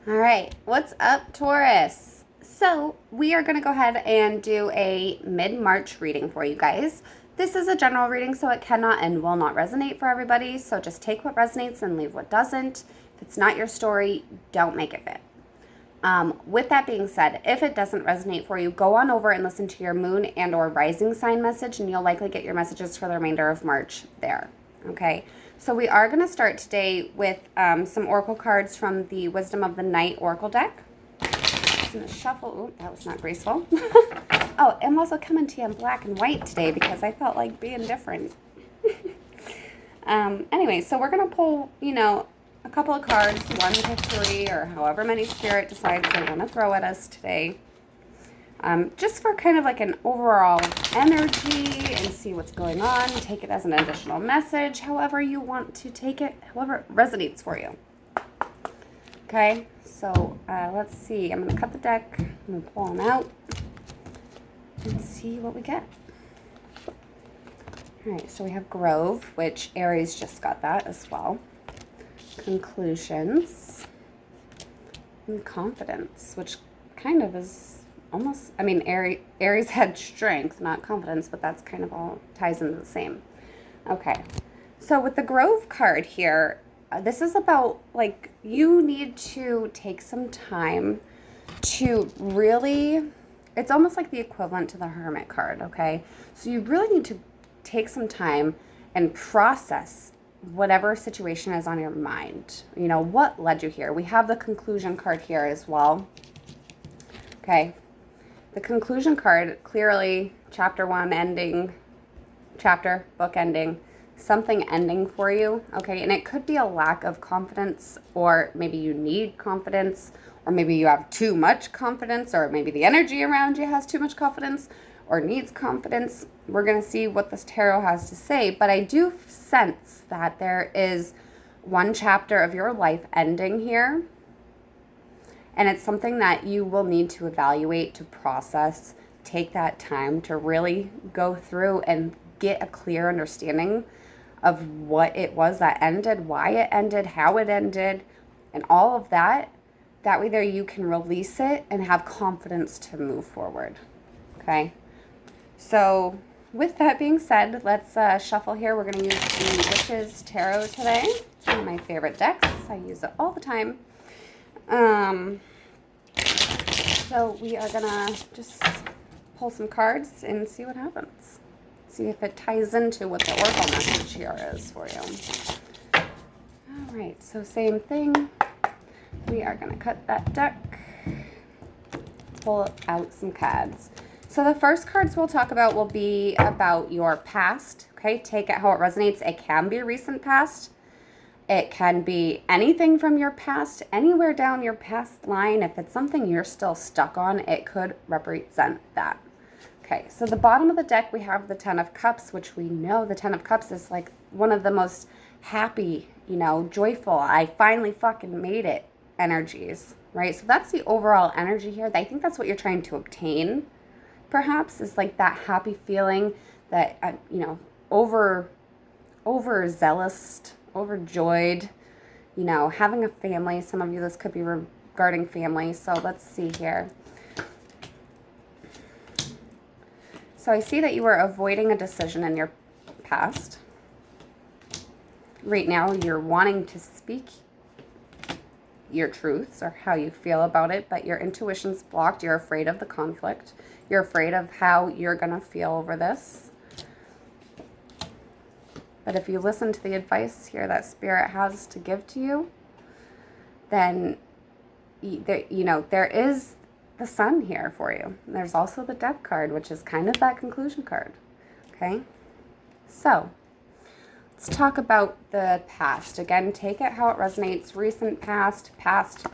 All right, what's up, Taurus? So, we are going to go ahead and do a mid March reading for you guys. This is a general reading, so it cannot and will not resonate for everybody. So, just take what resonates and leave what doesn't. If it's not your story, don't make it fit. With that being said, if it doesn't resonate for you, go on over and listen to your moon and or rising sign message, and you'll likely get your messages for the remainder of March there. Okay, so we are going to start today with some oracle cards from the Wisdom of the Night oracle deck. I'm going to shuffle. Oh, that was not graceful. Oh, I'm also coming to you in black and white today because I felt like being different. Anyway, so we're going to pull, a couple of cards, 1 to 3, or however many Spirit decides they want to throw at us today. Just for kind of like an overall energy and see what's going on. Take it as an additional message, however you want to take it, however it resonates for you. Okay, so let's see. I'm going to cut the deck. I'm going to pull them out and see what we get. All right, so we have Grove, which Aries just got that as well. Conclusions and Confidence, which kind of is almost, Aries had Strength, not Confidence, but that's kind of all ties into the same. Okay, so with the Grove card here, this is about like you need to take some time to really, it's almost like the equivalent to the Hermit card, okay? So you really need to take some time and process whatever situation is on your mind. You know, what led you here? We have the Conclusion card here as well. Okay. The Conclusion card, clearly chapter 1 ending, book ending, something ending for you. Okay. And it could be a lack of confidence, or maybe you need confidence, or maybe you have too much confidence, or maybe the energy around you has too much confidence or needs confidence. We're going to see what this tarot has to say, but I do sense that there is one chapter of your life ending here, and it's something that you will need to evaluate, to process, take that time to really go through and get a clear understanding of what it was that ended, why it ended, how it ended, and all of that. That way there you can release it and have confidence to move forward. Okay? So with that being said, let's shuffle here. We're going to use the Witches Tarot today. It's one of my favorite decks. I use it all the time. So we are going to just pull some cards and see what happens. See if it ties into what the oracle message here is for you. All right, so same thing. We are going to cut that deck, pull out some cards. So the first cards we'll talk about will be about your past, okay? Take it how it resonates. It can be recent past. It can be anything from your past, anywhere down your past line. If it's something you're still stuck on, it could represent that. Okay, so the bottom of the deck, we have the Ten of Cups, which we know the Ten of Cups is like one of the most happy, joyful, I finally fucking made it energies, right? So that's the overall energy here. I think that's what you're trying to obtain. Perhaps is like that happy feeling that, overzealous, overjoyed, having a family. Some of you, this could be regarding family. So let's see here. So I see that you were avoiding a decision in your past. Right now, you're wanting to speak your truths or how you feel about it, but your intuition's blocked. You're afraid of the conflict. You're afraid of how you're going to feel over this. But if you listen to the advice here that Spirit has to give to you, then, there is the Sun here for you. There's also the Death card, which is kind of that Conclusion card. Okay? So, let's talk about the past. Again, take it how it resonates. Recent past, past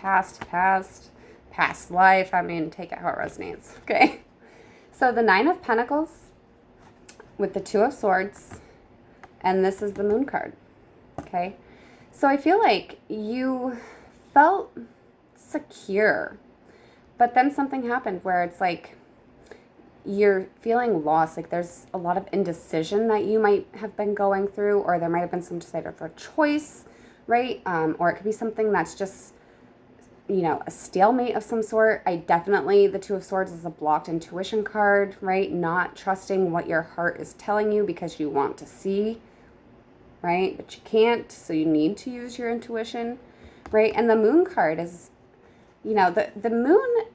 life. Take it how it resonates. Okay? So the Nine of Pentacles with the Two of Swords, and this is the Moon card. Okay? So I feel like you felt secure, but then something happened where it's like you're feeling lost. Like there's a lot of indecision that you might have been going through, or there might have been some type of a choice, right? Or it could be something that's just, a stalemate of some sort. The Two of Swords is a blocked intuition card, right? Not trusting what your heart is telling you because you want to see, right? But you can't, so you need to use your intuition, right? And the Moon card is, the moon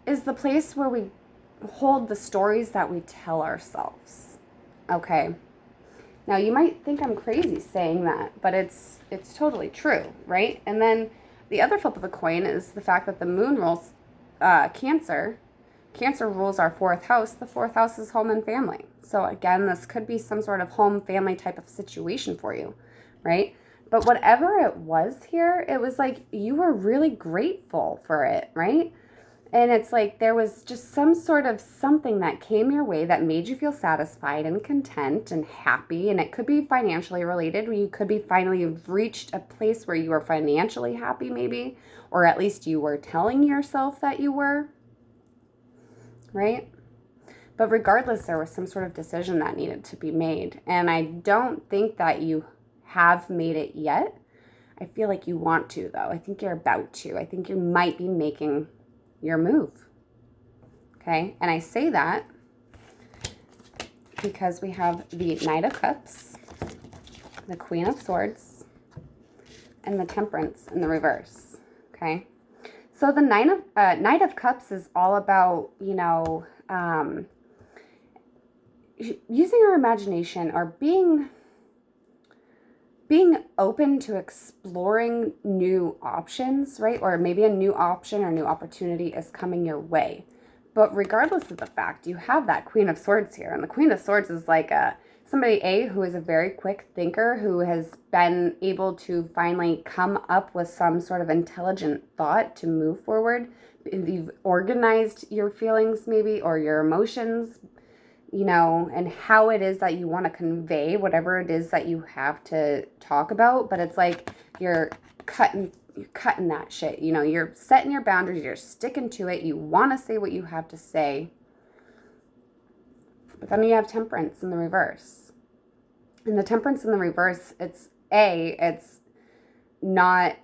is the place where we hold the stories that we tell ourselves, okay? Now, you might think I'm crazy saying that, but it's totally true, right? And then the other flip of the coin is the fact that the moon rules Cancer. Cancer rules our fourth house. The fourth house is home and family. So again, this could be some sort of home family type of situation for you, right? But whatever it was here, it was like you were really grateful for it, right? And it's like there was just some sort of something that came your way that made you feel satisfied and content and happy. And it could be financially related, where you could be finally reached a place where you were financially happy, maybe, or at least you were telling yourself that you were, right? But regardless, there was some sort of decision that needed to be made. And I don't think that you have made it yet. I feel like you want to, though. I think you're about to. I think you might be making your move. Okay, and I say that because we have the Knight of Cups, the Queen of Swords, and the Temperance in the reverse. Okay, so the Knight of Cups is all about, using our imagination or being open to exploring new options, right? Or maybe a new option or new opportunity is coming your way. But regardless of the fact, you have that Queen of Swords here. And the Queen of Swords is like somebody, who is a very quick thinker, who has been able to finally come up with some sort of intelligent thought to move forward. You've organized your feelings maybe, or your emotions, and how it is that you want to convey whatever it is that you have to talk about. But it's like you're cutting that shit. You're setting your boundaries, you're sticking to it, you want to say what you have to say. But then you have Temperance in the reverse. And the Temperance in the reverse, it's not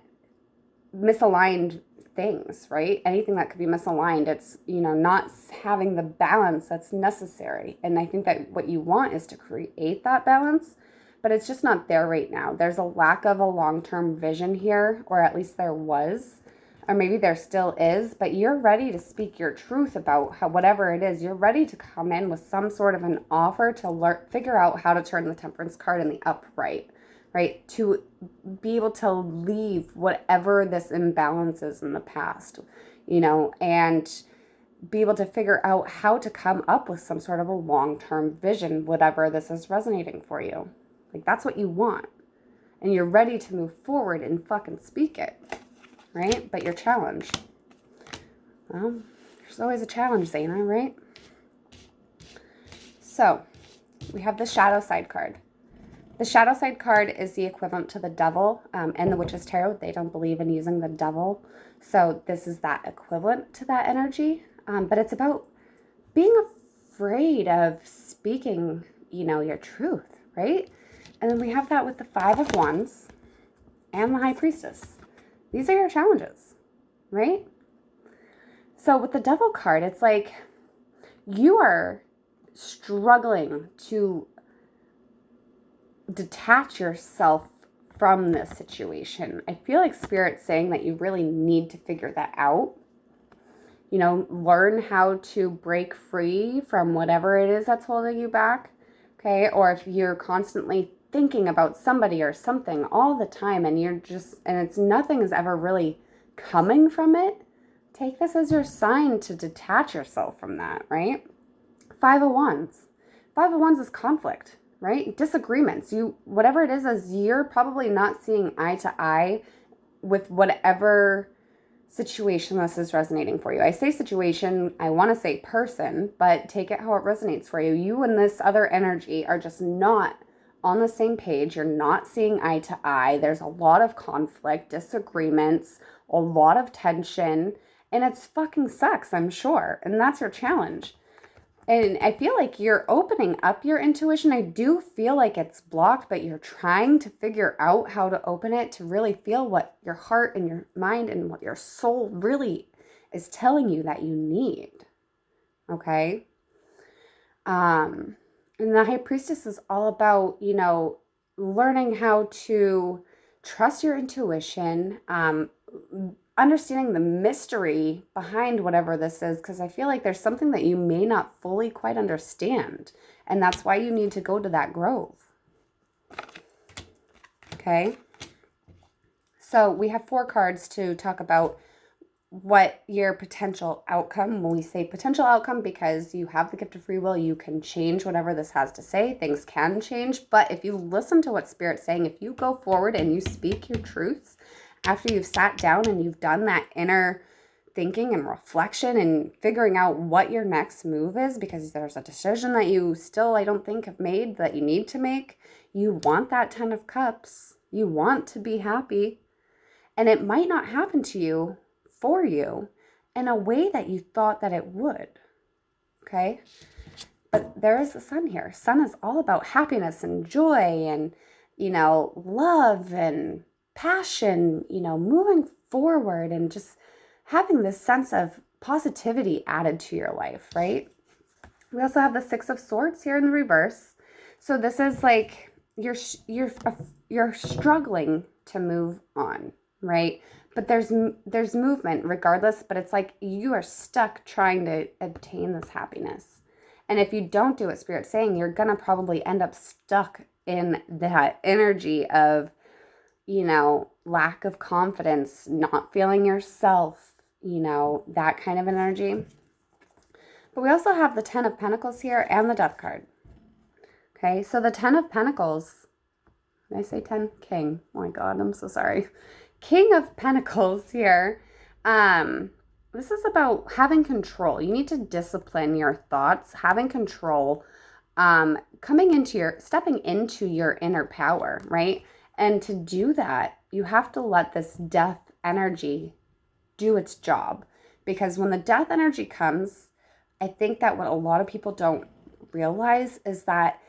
misaligned things, right? Anything that could be misaligned, it's, not having the balance that's necessary. And I think that what you want is to create that balance, but it's just not there right now. There's a lack of a long-term vision here, or at least there was, or maybe there still is, but you're ready to speak your truth about whatever it is. You're ready to come in with some sort of an offer to figure out how to turn the Temperance card in the upright, right? To be able to leave whatever this imbalance is in the past, and be able to figure out how to come up with some sort of a long-term vision, whatever this is resonating for you. Like, that's what you want. And you're ready to move forward and fucking speak it, right? But you're challenged. Well, there's always a challenge, Zaina, right? So, we have the Shadow Side card. The Shadow Side card is the equivalent to the Devil and the Witch's Tarot. They don't believe in using the Devil. So this is that equivalent to that energy. But it's about being afraid of speaking, your truth, right? And then we have that with the Five of Wands and the High Priestess. These are your challenges, right? So with the Devil card, it's like you are struggling to detach yourself from this situation. I feel like Spirit's saying that you really need to figure that out. Learn how to break free from whatever it is that's holding you back. Okay. Or if you're constantly thinking about somebody or something all the time and nothing is ever really coming from it, take this as your sign to detach yourself from that, right? Five of Wands. Five of Wands is conflict, right? Disagreements. Whatever it is you're probably not seeing eye to eye with whatever situation this is resonating for you. I say situation, I want to say person, but take it how it resonates for you. You and this other energy are just not on the same page. You're not seeing eye to eye. There's a lot of conflict, disagreements, a lot of tension, and it's fucking sucks, I'm sure. And that's your challenge. And I feel like you're opening up your intuition. I do feel like it's blocked, but you're trying to figure out how to open it to really feel what your heart and your mind and what your soul really is telling you that you need. Okay? And the High Priestess is all about, learning how to trust your intuition, understanding the mystery behind whatever this is, because I feel like there's something that you may not fully quite understand. And that's why you need to go to that grove. Okay? So we have 4 cards to talk about what your potential outcome, when we say potential outcome, because you have the gift of free will, you can change whatever this has to say. Things can change. But if you listen to what Spirit's saying, if you go forward and you speak your truths, after you've sat down and you've done that inner thinking and reflection and figuring out what your next move is, because there's a decision that you still, I don't think, have made that you need to make. You want that 10 of Cups. You want to be happy. And it might not happen to you for you in a way that you thought that it would. Okay? But there is the Sun here. Sun is all about happiness and joy and, love and passion, moving forward and just having this sense of positivity added to your life, right? We also have the 6 of Swords here in the reverse. So this is like you're struggling to move on, right? But there's movement regardless, but it's like you are stuck trying to obtain this happiness. And if you don't do what Spirit's saying, you're going to probably end up stuck in that energy of, lack of confidence, not feeling yourself, that kind of an energy. But we also have the 10 of Pentacles here and the Death card. Okay, so the 10 of Pentacles, did I say 10? King. Oh my God, I'm so sorry. King of Pentacles here. This is about having control. You need to discipline your thoughts, having control, stepping into your inner power, right? And to do that, you have to let this death energy do its job. Because when the death energy comes, I think that what a lot of people don't realize is that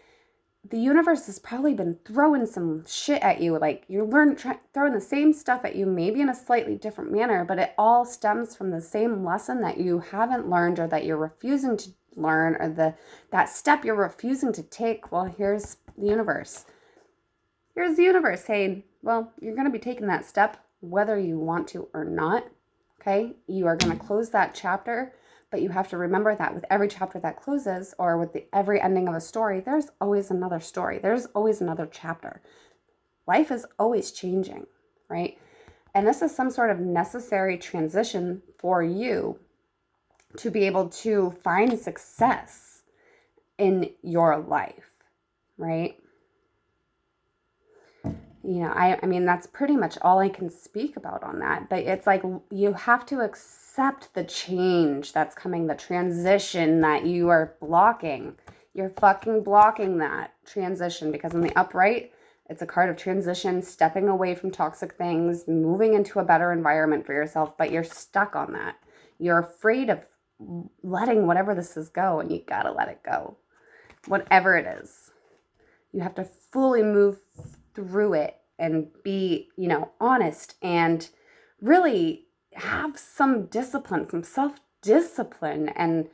the universe has probably been throwing some shit at you. Like throwing the same stuff at you, maybe in a slightly different manner, but it all stems from the same lesson that you haven't learned or that you're refusing to learn, or that step you're refusing to take. Well, here's the universe. Here's the universe saying, well, you're going to be taking that step whether you want to or not. Okay? You are going to close that chapter. But you have to remember that with every chapter that closes, or with every ending of a story, there's always another story. There's always another chapter. Life is always changing, right? And this is some sort of necessary transition for you to be able to find success in your life, right? I mean, that's pretty much all I can speak about on that. But it's like you have to accept the change that's coming, the transition that you are blocking. You're fucking blocking that transition, because in the upright, it's a card of transition, stepping away from toxic things, moving into a better environment for yourself, but you're stuck on that. You're afraid of letting whatever this is go, and you gotta let it go. Whatever it is. You have to fully move through it and be, honest, and really have some discipline, some self-discipline, and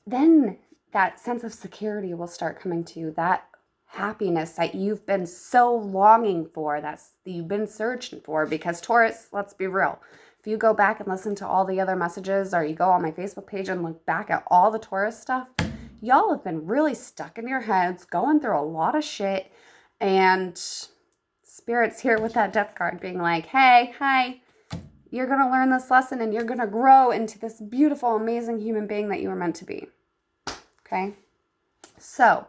then that sense of security will start coming to you, that happiness that you've been so longing for, that you've been searching for. Because Taurus, let's be real, if you go back and listen to all the other messages, or you go on my Facebook page and look back at all the Taurus stuff, y'all have been really stuck in your heads, going through a lot of shit. And Spirit's here with that Death card being like, hey, hi, you're going to learn this lesson and you're going to grow into this beautiful, amazing human being that you were meant to be. Okay? So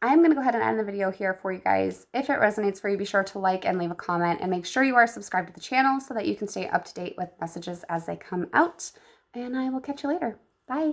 I'm going to go ahead and end the video here for you guys. If it resonates for you, be sure to like and leave a comment, and make sure you are subscribed to the channel so that you can stay up to date with messages as they come out. And I will catch you later. Bye.